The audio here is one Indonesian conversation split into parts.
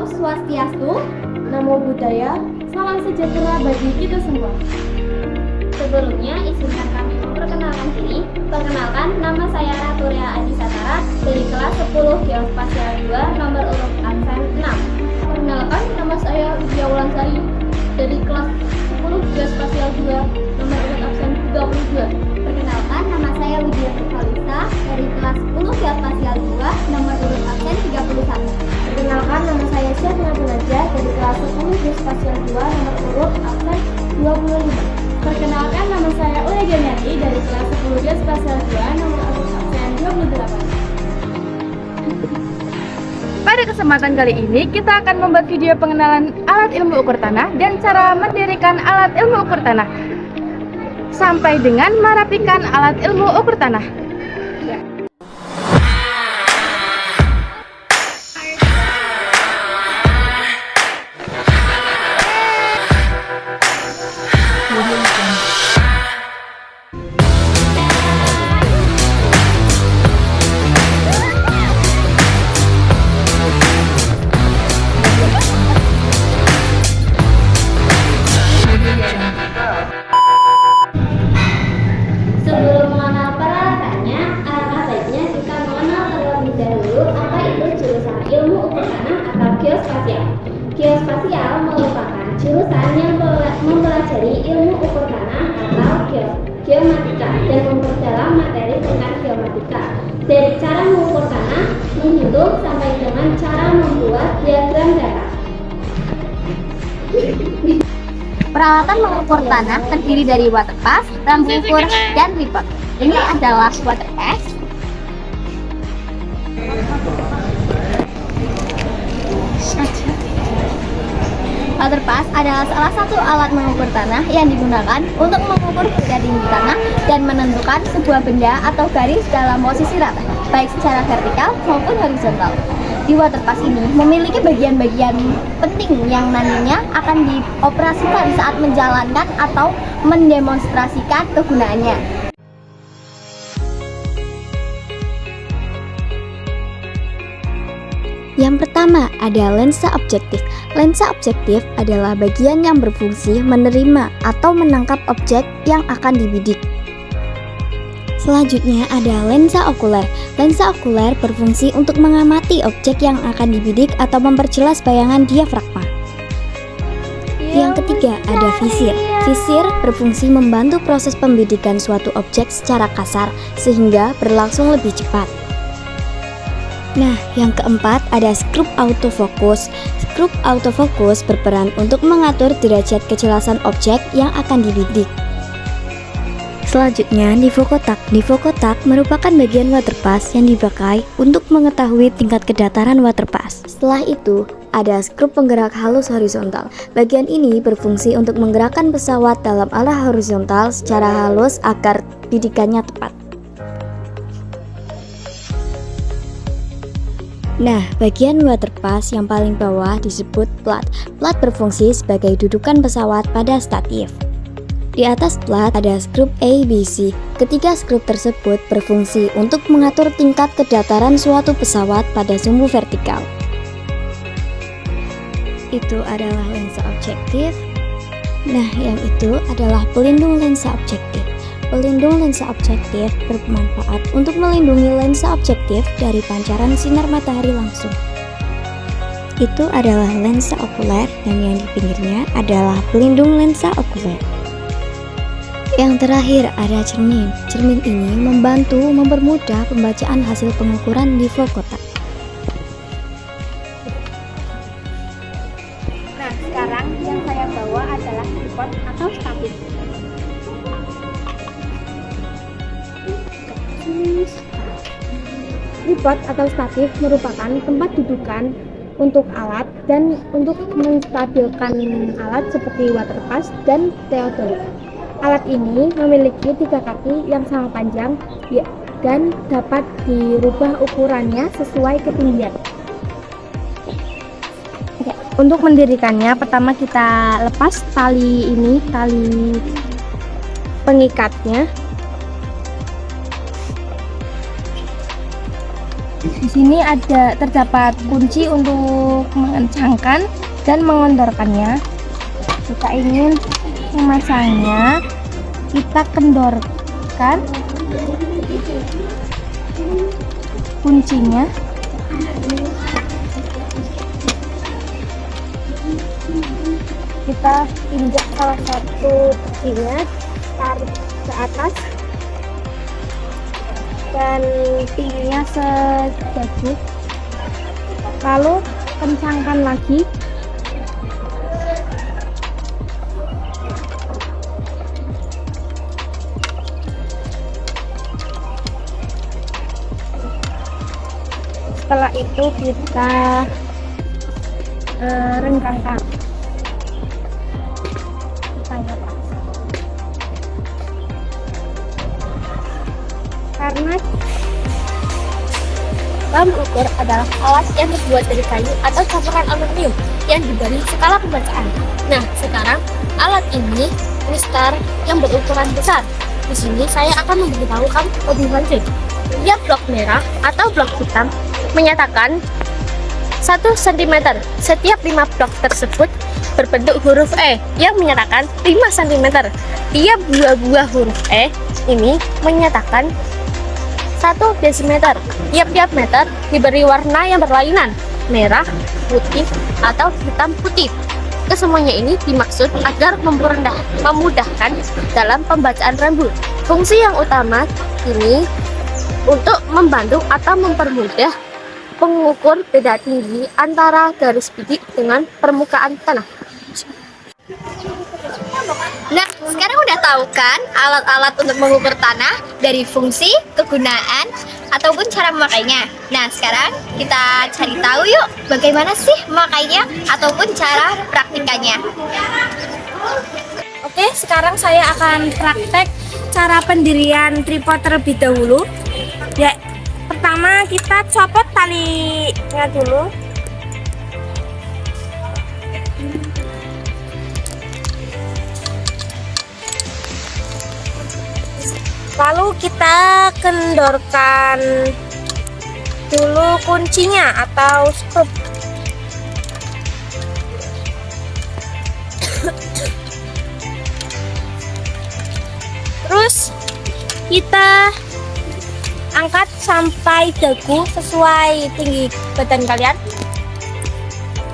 Om Swastiastu, Namo Buddhaya, salam sejahtera bagi kita semua. sebelumnya izinkan kami memperkenalkan diri. Perkenalkan, nama saya Raturia Adisatara dari kelas 10 Geospasial 2 nomor urut absen 6. Perkenalkan, nama saya Widya Wulansari dari kelas 10 Geospasial 2 nomor urut absen 32. Perkenalkan, nama saya Widya Tukalisa dari kelas 10 Geospasial 2 nomor urut absen 31. Perkenalkan, nama saya Syafina Punaja dari kelas 10 Geospasial 2 nomor urut absen 25. Perkenalkan, nama saya Uya Geniati dari kelas 10 Geospasial 2 nomor urut absen 28. Pada kesempatan kali ini, kita akan membuat video pengenalan alat ilmu ukur tanah dan cara mendirikan alat ilmu ukur tanah, sampai dengan merapikan alat ilmu ukur tanah. Sebelum mengenal peralatannya, alangkah baiknya kita mengenal terlebih dahulu apa itu jurusan ilmu ukur tanah atau geospasial. Geospasial merupakan jurusan yang mempelajari ilmu ukur tanah atau geomatika dan memperdalam materi tentang geomatika. Dari cara mengukur tanah, menghitung sampai dengan cara membuat diagram data. Peralatan mengukur tanah terdiri dari water pass, rambu ukur, dan ripot. Ini adalah water pass. Water pass adalah salah satu alat mengukur tanah yang digunakan untuk mengukur benda tinggi tanah dan menentukan sebuah benda atau garis dalam posisi rata, baik secara vertikal maupun horizontal. Di water pass ini memiliki bagian-bagian penting yang nantinya akan dioperasikan saat menjalankan atau mendemonstrasikan kegunaannya. Yang pertama ada lensa objektif. Lensa objektif adalah bagian yang berfungsi menerima atau menangkap objek yang akan dibidik. Selanjutnya ada lensa okuler. Lensa okuler berfungsi untuk mengamati objek yang akan dibidik atau memperjelas bayangan diafragma. Yang ketiga ada visir. Visir berfungsi membantu proses pembidikan suatu objek secara kasar sehingga berlangsung lebih cepat. Nah, yang keempat ada skrup autofokus. Skrup autofokus berperan untuk mengatur derajat kejelasan objek yang akan dibidik. Selanjutnya, nivokotak. Nivokotak merupakan bagian water pass yang dipakai untuk mengetahui tingkat kedataran water pass. Setelah itu, ada skrup penggerak halus horizontal. Bagian ini berfungsi untuk menggerakkan pesawat dalam arah horizontal secara halus agar bidikannya tepat. Nah, bagian water pass yang paling bawah disebut plat. Plat berfungsi sebagai dudukan pesawat pada statif. Di atas plat ada skrup ABC. Ketiga skrup tersebut berfungsi untuk mengatur tingkat kedataran suatu pesawat pada sumbu vertikal. Itu adalah lensa objektif. Nah, yang itu adalah pelindung lensa objektif. Pelindung lensa objektif bermanfaat untuk melindungi lensa objektif dari pancaran sinar matahari langsung. Itu adalah lensa okuler dan yang di pinggirnya adalah pelindung lensa okuler. Yang terakhir ada cermin. Cermin ini membantu mempermudah pembacaan hasil pengukuran di kotak. Nah, sekarang yang saya bawa adalah tripod atau statif. Tripod atau statif merupakan tempat dudukan untuk alat dan untuk menstabilkan alat seperti water pass dan theodolik. Alat ini memiliki 3 kaki yang sama panjang dan dapat dirubah ukurannya sesuai ketinggian. Untuk mendirikannya, pertama kita lepas tali ini, tali pengikatnya. sini terdapat kunci untuk mengencangkan dan mengendorkannya. Jika ingin memasangnya, kita kendorkan kuncinya. Kita injak salah satu kuncinya, tarik ke atas dan tingginya sedagu, lalu kencangkan lagi. Setelah itu kita renggangkan. Karena lam ukur adalah alat yang terbuat dari kayu atau campuran aluminium yang diberi skala pembacaan. Nah, sekarang alat ini mistar yang berukuran besar. Di sini saya akan memberitahu kamu lebih lanjut. Tiap blok merah atau blok hitam menyatakan 1 cm. Setiap 5 blok tersebut berbentuk huruf E yang menyatakan 5 cm. Tiap buah huruf E ini menyatakan 1 desimeter. Tiap-tiap meter diberi warna yang berlainan, merah, putih, atau hitam putih. Kesemuanya ini dimaksud agar memudahkan dalam pembacaan rambu. Fungsi yang utama ini untuk membantu atau mempermudah pengukur beda tinggi antara garis bidik dengan permukaan tanah. Nah, sekarang udah tahu kan alat-alat untuk mengukur tanah, dari fungsi, kegunaan, ataupun cara memakainya. Nah, sekarang kita cari tahu yuk bagaimana sih memakainya ataupun cara praktikannya. Oke, sekarang saya akan praktek cara pendirian tripod terlebih dahulu. Ya, pertama kita copot talinya dulu. Lalu kita kendorkan dulu kuncinya atau skrup. Terus kita angkat sampai dagu sesuai tinggi badan kalian.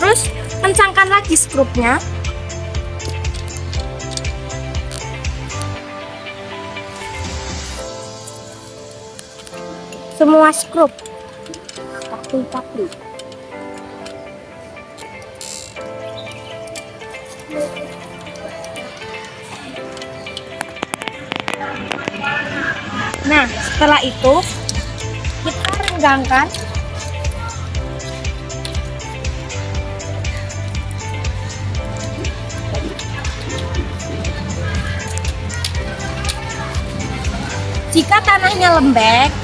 Terus kencangkan lagi skrupnya. Semua skrup pakai. Nah, setelah itu kita renggangkan. Jika tanahnya lembek,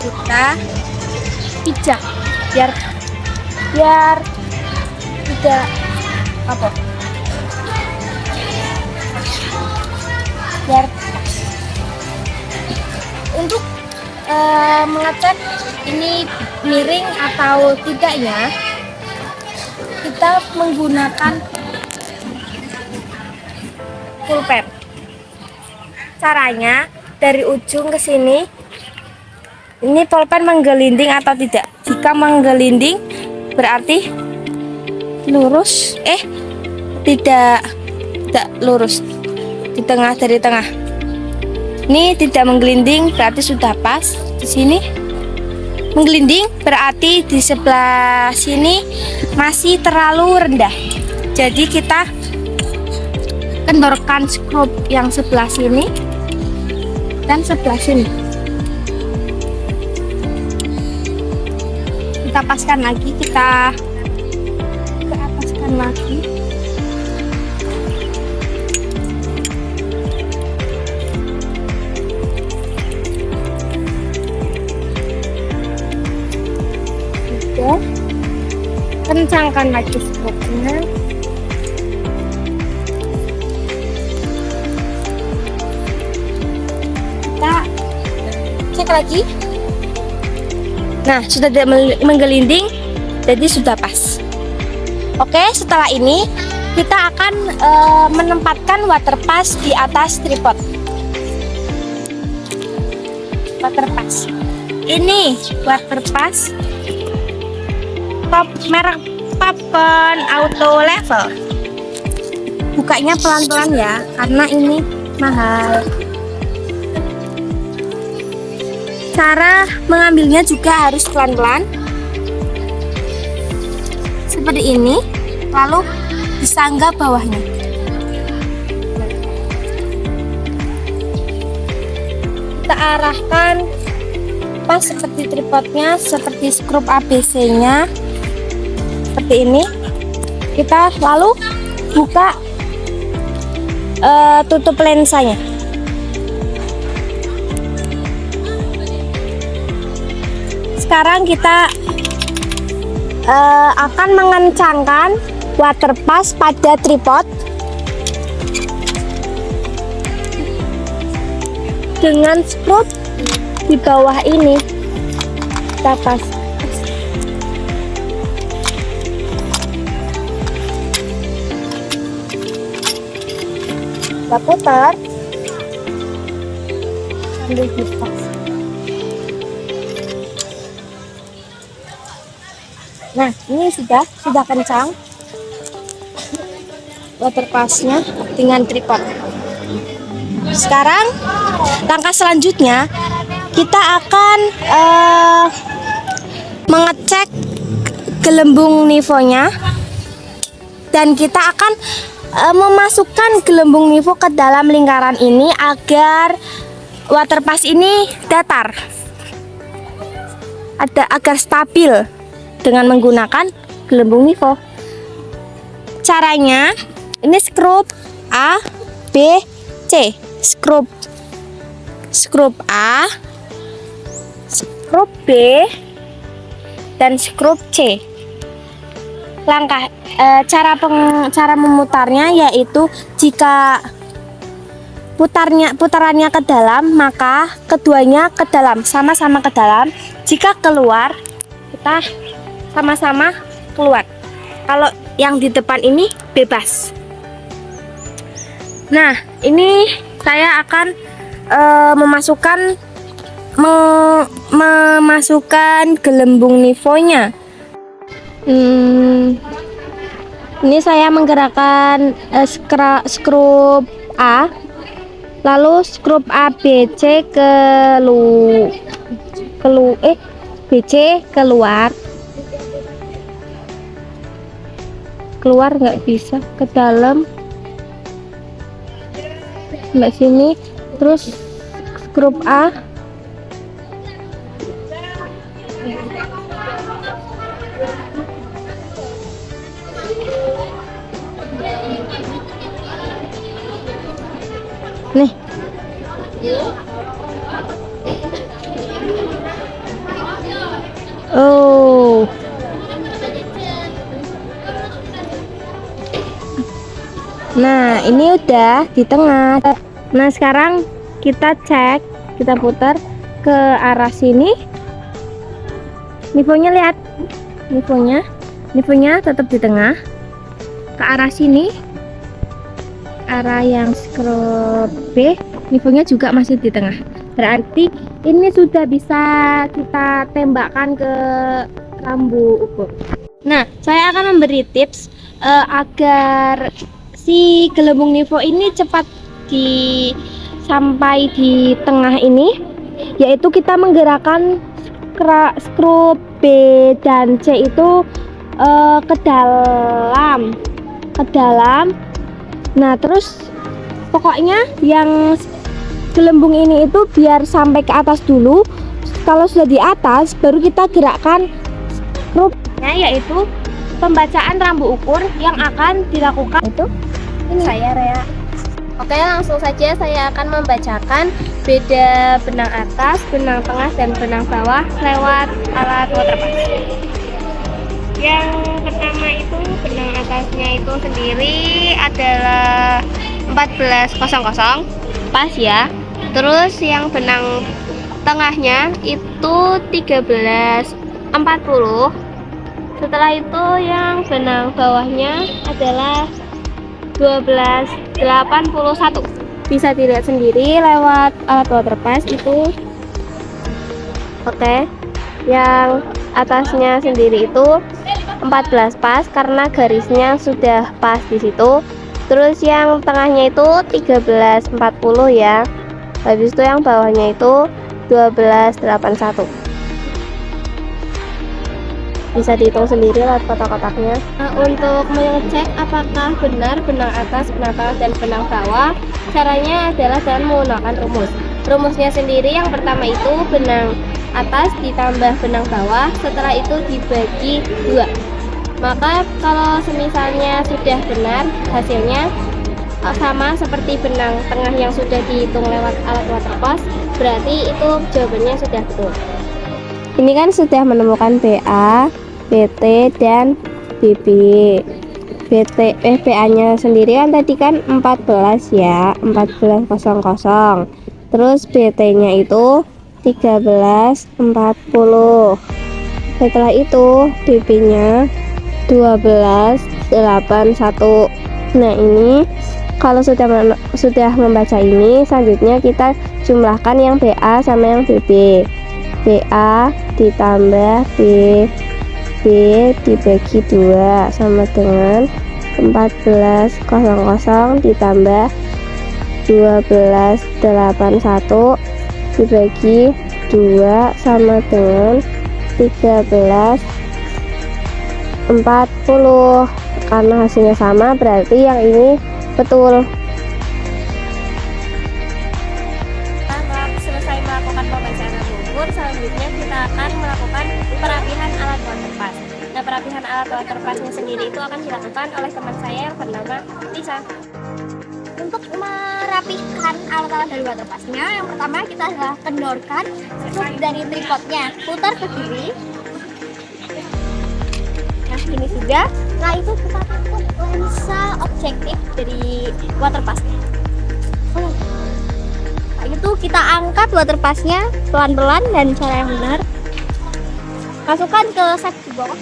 kita pijak biar tidak biar untuk mengecek ini miring atau tidaknya, kita menggunakan pulpen. Caranya dari ujung ke sini, ini pulpen menggelinding atau tidak. Jika menggelinding berarti lurus, tidak lurus di tengah, dari tengah. Ini tidak menggelinding berarti sudah pas. Di sini menggelinding berarti di sebelah sini masih terlalu rendah. Jadi kita kendorkan skrup yang sebelah sini dan sebelah sini. Kita paskan lagi, kita ke ataskan lagi. Oke, kencangkan lagi skrupnya. Kita cek lagi. Nah, sudah tidak menggelinding, jadi sudah pas. Oke, setelah ini kita akan menempatkan water pass di atas tripod. Water pass. Ini water pass merek Papen Auto Level. Bukanya pelan-pelan ya, karena ini mahal. Cara mengambilnya juga harus pelan-pelan. Seperti ini, lalu disangga bawahnya. Kita arahkan pas seperti tripodnya, seperti skrup ABC-nya. Seperti ini. Kita lalu buka tutup lensanya. Sekarang kita akan mengencangkan water pass pada tripod dengan skrup di bawah ini. Kita pas. Kita putar sambil dipas. Nah, ini sudah kencang water passnya dengan tripod. Sekarang langkah selanjutnya kita akan mengecek gelembung nivonya, dan kita akan memasukkan gelembung nivo ke dalam lingkaran ini agar water pass ini datar, agar stabil dengan menggunakan gelembung nivo. Caranya ini skrup A, B, C. Skrup A, skrup B, dan skrup C. Langkah cara memutarnya yaitu jika putarannya ke dalam, maka keduanya ke dalam, sama-sama ke dalam. Jika keluar, kita sama-sama keluar. Kalau yang di depan ini bebas. Nah, ini saya akan memasukkan gelembung nivonya. Ini saya menggerakkan skrup A, lalu skrup ABC BC keluar nggak bisa, ke dalam mbak sini, terus skrup A nih. Oh, nah ini udah di tengah. Nah, sekarang kita cek, kita putar ke arah sini. Nivonya lihat, nivonya tetap di tengah. Ke arah sini, arah yang skrup B, nivonya juga masih di tengah. Berarti ini sudah bisa kita tembakkan ke rambu ukur. Nah, saya akan memberi tips agar si gelembung nivo ini cepat sampai di tengah ini, yaitu kita menggerakkan skrup B dan C itu ke dalam. Nah, terus pokoknya yang gelembung ini itu biar sampai ke atas dulu. Kalau sudah di atas, baru kita gerakkan skrupnya, yaitu pembacaan rambu ukur yang akan dilakukan itu. Ini saya Rea. Oke, langsung saja saya akan membacakan beda benang atas, benang tengah, dan benang bawah lewat alat water pass. Yang pertama itu benang atasnya itu sendiri adalah 1400, pas ya. Terus yang benang tengahnya itu 13,40. Setelah itu yang benang bawahnya adalah 12,81. Bisa dilihat sendiri lewat alat waterpass itu. Oke. Yang atasnya sendiri itu 14 pas karena garisnya sudah pas di situ. Terus yang tengahnya itu 13,40 ya. Habis itu yang bawahnya itu 12,81. Bisa dihitung sendiri lewat kotak-kotaknya. Nah, untuk mengecek apakah benar benang atas, benang tengah, dan benang bawah, caranya adalah dengan menggunakan rumus. Rumusnya sendiri yang pertama itu benang atas ditambah benang bawah, setelah itu dibagi 2. Maka kalau semisalnya sudah benar hasilnya sama seperti benang tengah yang sudah dihitung lewat alat waterpass, berarti itu jawabannya sudah betul. Ini kan sudah menemukan BA, BT, dan BB. BA nya sendiri kan tadi kan 14 ya, 14,00. Terus BT nya itu 13,40. Setelah itu BB nya 12,81. Nah, ini kalau sudah membaca ini, selanjutnya kita jumlahkan yang BA sama yang BB. BA ditambah BB dibagi 2 sama dengan 14,00 ditambah 12,81 dibagi 2 sama dengan 13,40. Karena hasilnya sama, berarti yang ini betul. Selesai melakukan pembacaan ukur, selanjutnya kita akan melakukan perapihan alat waterpass. Nah, perapihan alat waterpassnya sendiri itu akan dilakukan oleh teman saya yang bernama Lisa. Untuk merapikan alat-alat dari waterpassnya, yang pertama kita adalah kendorkan struk dari tripodnya, putar ke kiri. Nah, ini sudah. Setelah itu kita tutup lensa objektif dari waterpassnya. Nah, itu kita angkat waterpassnya pelan-pelan dan cara yang benar. Masukkan ke set di bawah.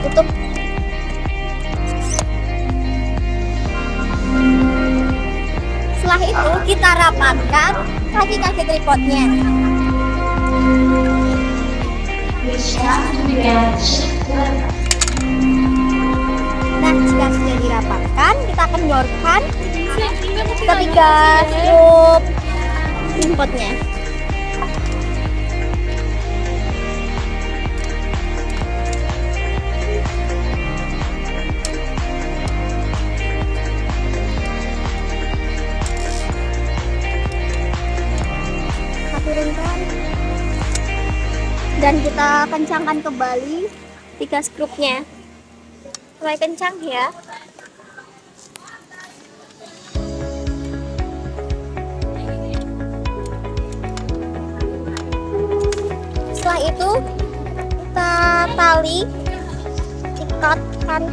Tutup. Setelah itu kita rapatkan kaki-kaki tripodnya. Nah, jika sudah dirapatkan, kita kendorkan ketiga struk tripodnya. Turunkan dan kita kencangkan kembali 3 skrupnya. Mulai kencang ya. Setelah itu kita tali ikatkan